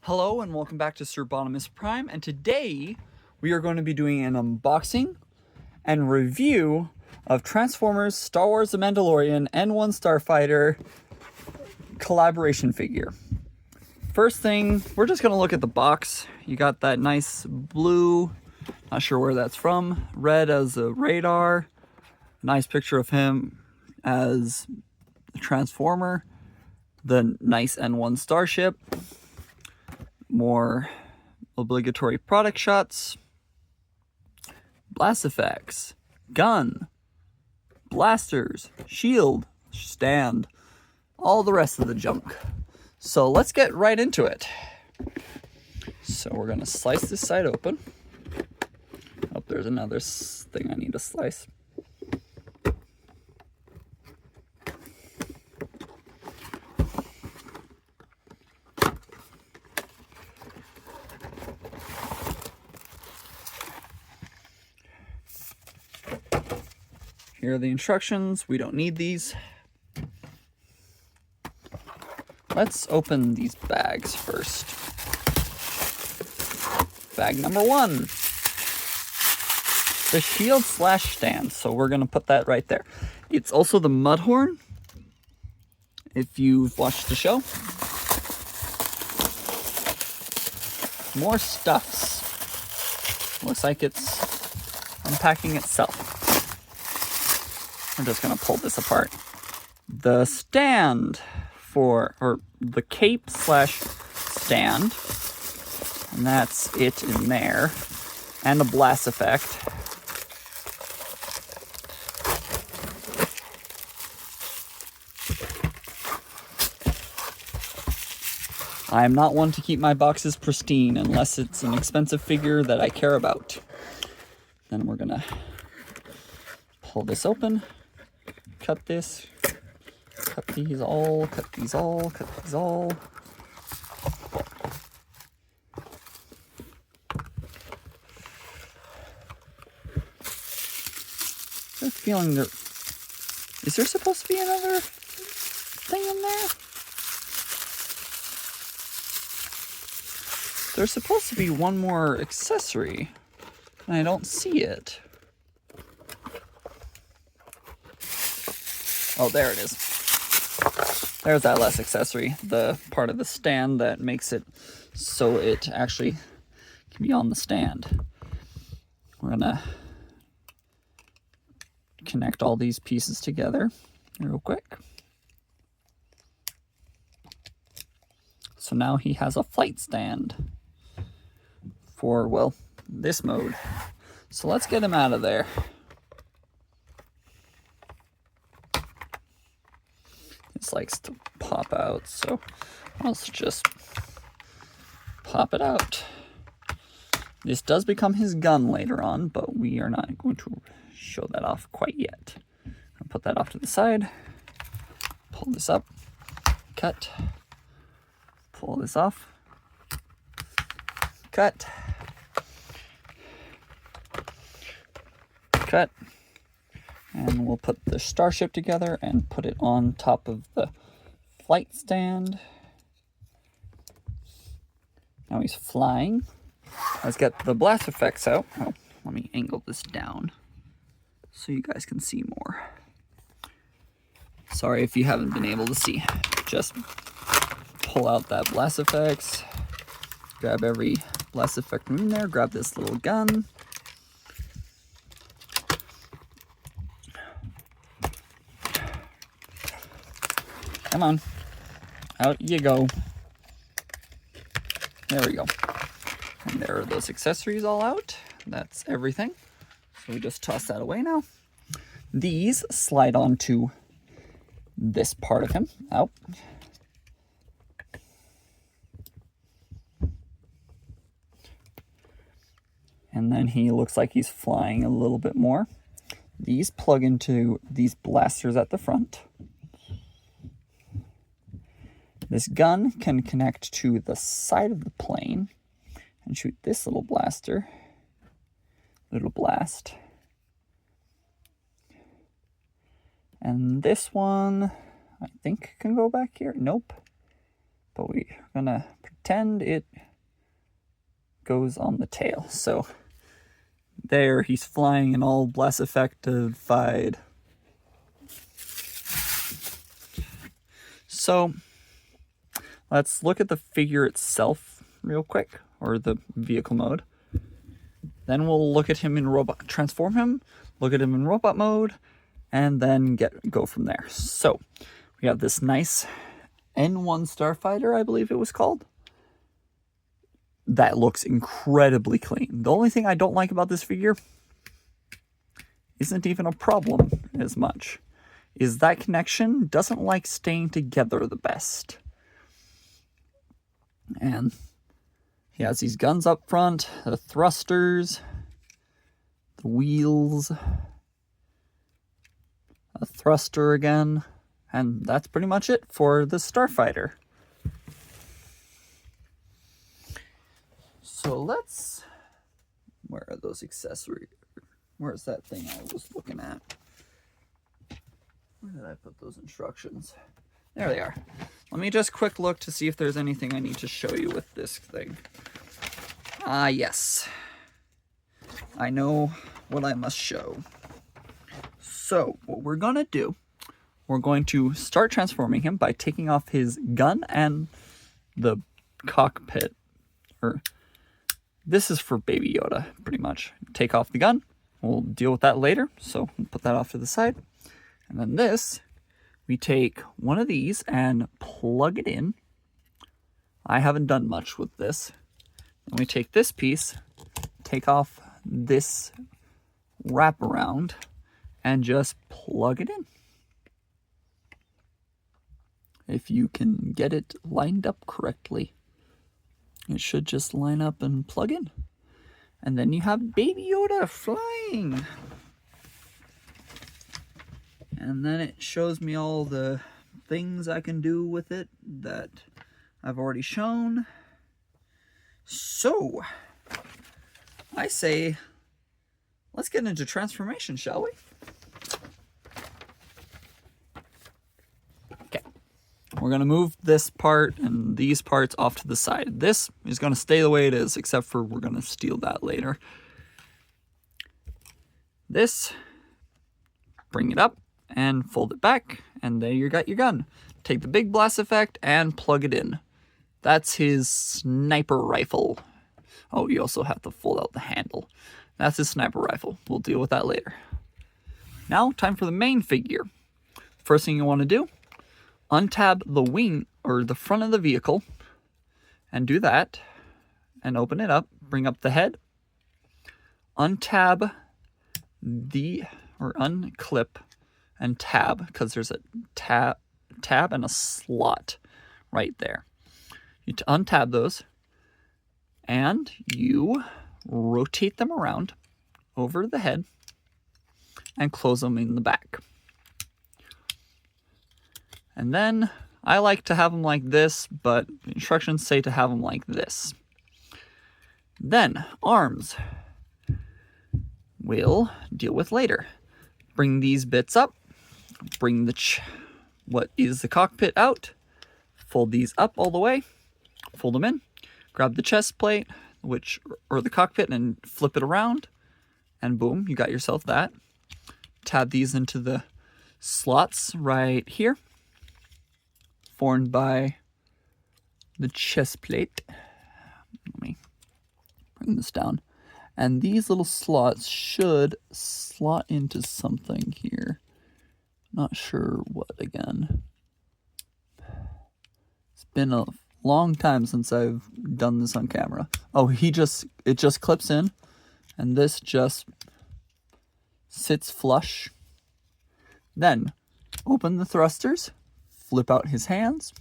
Hello and welcome back to Sir Bonimus Prime, and today we are going to be doing an unboxing and review of Transformers Star Wars The Mandalorian N1 Starfighter collaboration figure. First thing, we're just going to look at the box. You got that nice blue, not sure where that's from, red as a radar, nice picture of him as a Transformer, the nice N1 starship, more obligatory product shots, blast effects, gun, blasters, shield, stand, all the rest of the junk. So let's get right into it. So we're gonna slice this side open. Oh, there's another thing I need to slice. Here are the instructions. We don't need these. Let's open these bags first. Bag number one. The shield slash stand. So we're going to put that right there. It's also the Mudhorn, if you've watched the show. More stuffs. Looks like it's unpacking itself. I'm just going to pull this apart. The stand or the cape slash stand, and that's it in there, and the blast effect. I'm not one to keep my boxes pristine unless it's an expensive figure that I care about. Then we're gonna pull this open, cut this, cut these all, cut these all, cut these all. I have a feeling there... Is there supposed to be another thing in there? There's supposed to be one more accessory, and I don't see it. Oh, there it is. There's that last accessory, the part of the stand that makes it so it actually can be on the stand. We're gonna connect all these pieces together real quick. So now he has a flight stand for, well, this mode. So let's get him out of there. This likes to pop out, so let's just pop it out. This does become his gun later on, but we are not going to show that off quite yet. I'll put that off to the side, pull this up, cut, pull this off, cut, cut, and we'll put the starship together and put it on top of the flight stand. Now he's flying. Let's get the blast effects out. Oh, let me angle this down so you guys can see more. Sorry if you haven't been able to see. Just pull out that blast effects, grab every blast effect in there, grab this little gun. Come on, out you go. There we go. And there are those accessories all out. That's everything. So we just toss that away now. These slide onto this part of him. Out. And then he looks like he's flying a little bit more. These plug into these blasters at the front. This gun can connect to the side of the plane and shoot this little blaster. Little blast. And this one, I think, can go back here. Nope. But we're gonna pretend it goes on the tail. So there he's flying and all blast effectified. So let's look at the figure itself real quick, or the vehicle mode. Then we'll look at him in robot, transform him, look at him in robot mode, and then go from there. So we have this nice N1 Starfighter, I believe it was called. That looks incredibly clean. The only thing I don't like about this figure isn't even a problem as much, is that connection doesn't like staying together the best. And he has these guns up front, the thrusters, the wheels, a thruster again, and that's pretty much it for the Starfighter. So let's, where are those accessories? Where's that thing I was looking at? Where did I put those instructions? There they are. Let me just quick look to see if there's anything I need to show you with this thing. Ah, yes. I know what I must show. So, what we're going to do, we're going to start transforming him by taking off his gun and the cockpit. This is for Baby Yoda, pretty much. Take off the gun. We'll deal with that later, so we'll put that off to the side. And then this, we take one of these and plug it in. I haven't done much with this. Then we take this piece, take off this wraparound, and just plug it in. If you can get it lined up correctly, it should just line up and plug in. And then you have Baby Yoda flying. And then it shows me all the things I can do with it that I've already shown. So, I say, let's get into transformation, shall we? Okay. We're going to move this part and these parts off to the side. This is going to stay the way it is, except for we're going to steal that later. This, bring it up and fold it back, and there you got your gun. Take the big blast effect and plug it in. That's his sniper rifle. Oh, you also have to fold out the handle. That's his sniper rifle. We'll deal with that later. Now, time for the main figure. First thing you want to do, untab the wing, or the front of the vehicle, and do that, and open it up, bring up the head, untab or unclip and tab, because there's a tab and a slot right there. You untab those, and you rotate them around over the head and close them in the back. And then I like to have them like this, but the instructions say to have them like this. Then arms we'll deal with later. Bring these bits up, bring what is the cockpit out, fold these up all the way, fold them in, grab the chest plate, or the cockpit, and flip it around, and boom, you got yourself that. Tab these into the slots right here, formed by the chest plate. Let me bring this down. And these little slots should slot into something here. Not sure what again. It's been a long time since I've done this on camera. Oh, it just clips in, and this just sits flush. Then open the thrusters, flip out his hands,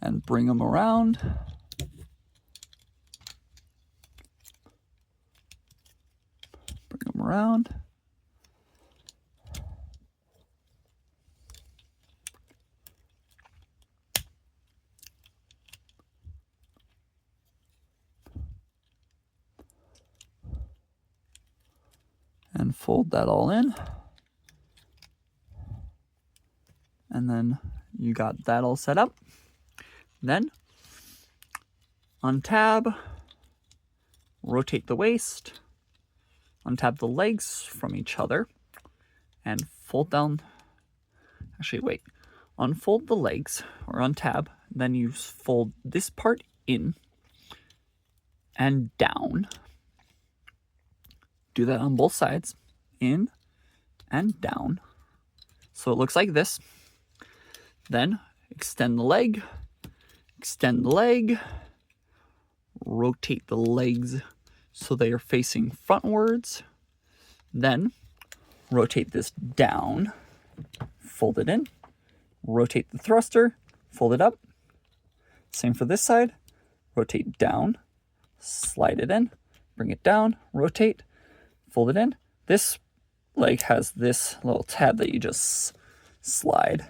and bring them around. Bring them around. And fold that all in. And then you got that all set up. Then untab, rotate the waist, untab the legs from each other, and fold down. Actually, wait. Unfold the legs, or untab, then you fold this part in and down. Do that on both sides, in and down. So it looks like this. Then extend the leg, rotate the legs so they are facing frontwards. Then rotate this down, fold it in, rotate the thruster, fold it up. Same for this side. Rotate down, slide it in, bring it down, rotate, fold it in. This leg has this little tab that you just slide.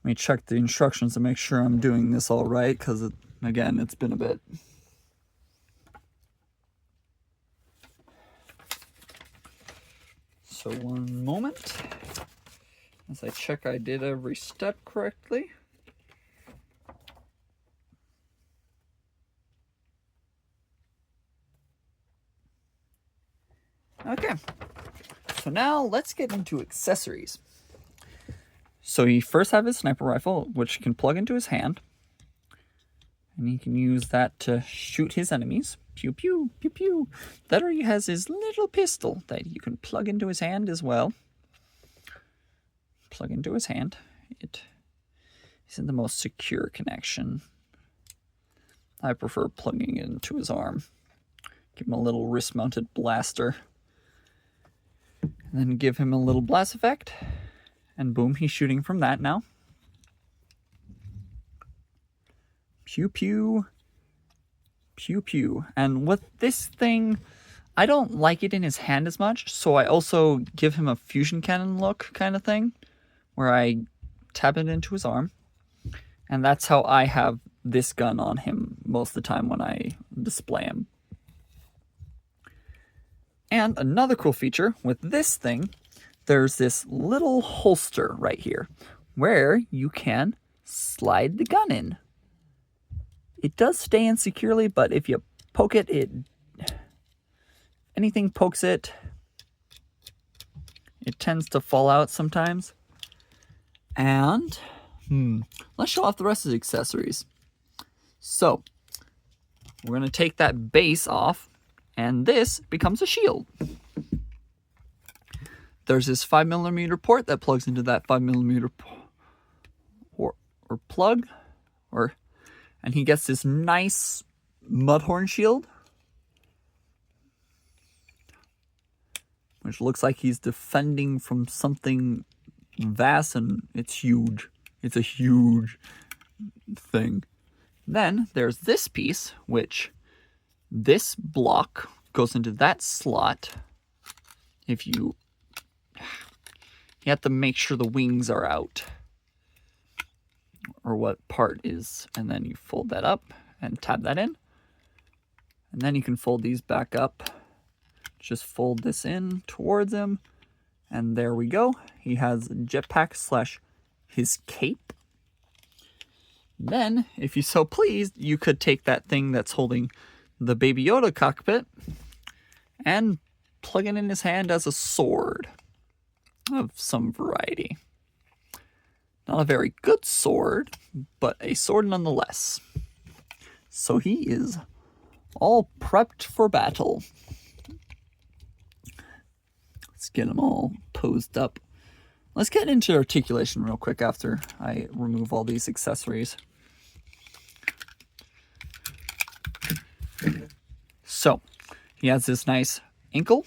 Let me check the instructions to make sure I'm doing this all right, because again, it's been a bit. So one moment, as I check I did every step correctly. Okay, so now let's get into accessories. So you first have his sniper rifle, which can plug into his hand. And he can use that to shoot his enemies. Pew, pew, pew, pew. Then he has his little pistol that you can plug into his hand as well. Plug into his hand. It isn't the most secure connection. I prefer plugging it into his arm. Give him a little wrist-mounted blaster. And then give him a little blast effect. And boom, he's shooting from that now. Pew, pew. Pew, pew. And with this thing, I don't like it in his hand as much, so I also give him a fusion cannon look kind of thing, where I tap it into his arm. And that's how I have this gun on him most of the time when I display him. And another cool feature with this thing, there's this little holster right here where you can slide the gun in. It does stay in securely, but if you poke it, anything pokes it, it tends to fall out sometimes. And let's show off the rest of the accessories. So we're going to take that base off, and this becomes a shield. There's this 5mm port that plugs into that 5mm plug, and he gets this nice mudhorn shield, which looks like he's defending from something vast, and it's huge. It's a huge thing. Then there's this piece, which this block goes into that slot. If you have to make sure the wings are out, or what part is, and then you fold that up and tab that in. And then you can fold these back up. Just fold this in towards him, and there we go. He has a jetpack slash his cape. Then, if you so pleased, you could take that thing that's holding the Baby Yoda cockpit and plug it in his hand as a sword of some variety. Not a very good sword, but a sword nonetheless. So he is all prepped for battle. Let's get him all posed up. Let's get into articulation real quick after I remove all these accessories. So, he has this nice ankle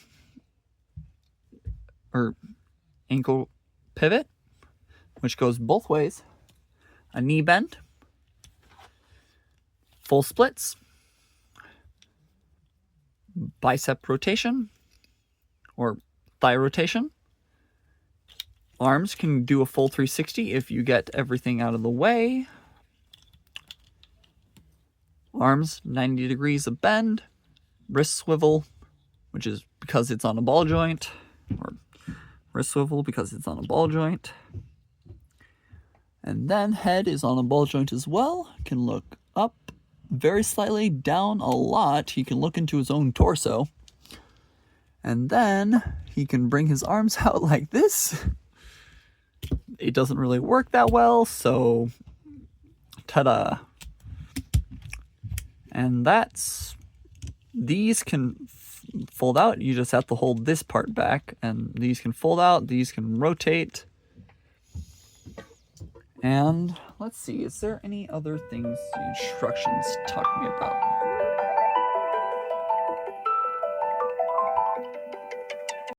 pivot, which goes both ways, a knee bend, full splits, bicep rotation, or thigh rotation. Arms can do a full 360 if you get everything out of the way. Arms, 90 degrees of bend. Wrist swivel, which is because it's on a ball joint, or wrist swivel because it's on a ball joint. And then head is on a ball joint as well. Can look up very slightly, down a lot. He can look into his own torso. And then he can bring his arms out like this. It doesn't really work that well, so ta-da. And these can fold out. You just have to hold this part back, and these can fold out, these can rotate. And let's see, is there any other things the instructions talk to me about?